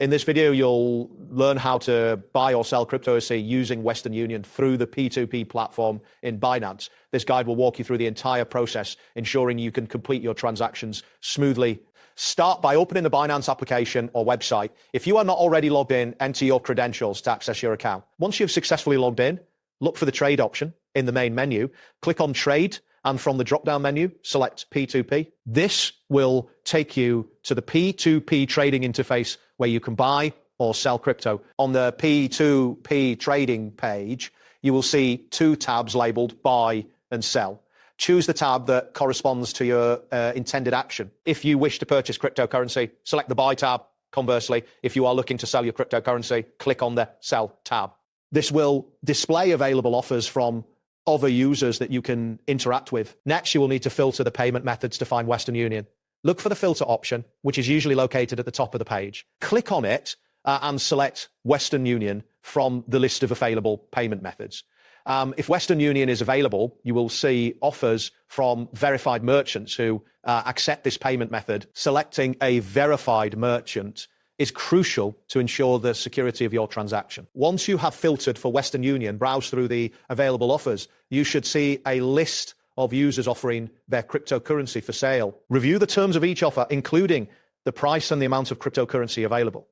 In this video, you'll learn how to buy or sell cryptocurrency using Western Union through the P2P platform in Binance. This guide will walk you through the entire process, ensuring you can complete your transactions smoothly. Start by opening the Binance application or website. If you are not already logged in, enter your credentials to access your account. Once you've successfully logged in, look for the trade option in the main menu, click on trade, and from the drop-down menu, select P2P. This will take you to the P2P trading interface where you can buy or sell crypto. On the P2P trading page, you will see two tabs labeled buy and sell. Choose the tab that corresponds to your intended action. If you wish to purchase cryptocurrency, select the buy tab. Conversely, if you are looking to sell your cryptocurrency, click on the sell tab. This will display available offers from other users that you can interact with. Next, you will need to filter the payment methods to find Western Union. Look for the filter option, which is usually located at the top of the page. Click on it and select Western Union from the list of available payment methods. If Western Union is available, you will see offers from verified merchants who accept this payment method. Selecting a verified merchant is crucial to ensure the security of your transaction. Once you have filtered for Western Union, browse through the available offers, you should see a list of users offering their cryptocurrency for sale. Review the terms of each offer, including the price and the amount of cryptocurrency available.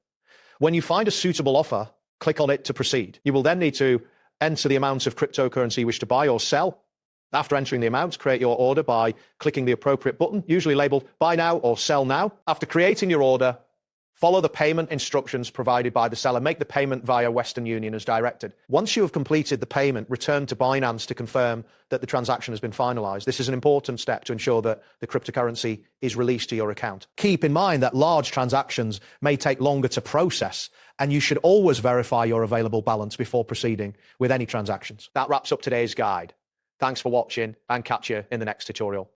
When you find a suitable offer, click on it to proceed. You will then need to enter the amount of cryptocurrency you wish to buy or sell. After entering the amount, create your order by clicking the appropriate button, usually labeled buy now or sell now. After creating your order, follow the payment instructions provided by the seller. Make the payment via Western Union as directed. Once you have completed the payment, return to Binance to confirm that the transaction has been finalized. This is an important step to ensure that the cryptocurrency is released to your account. Keep in mind that large transactions may take longer to process, and you should always verify your available balance before proceeding with any transactions. That wraps up today's guide. Thanks for watching, and catch you in the next tutorial.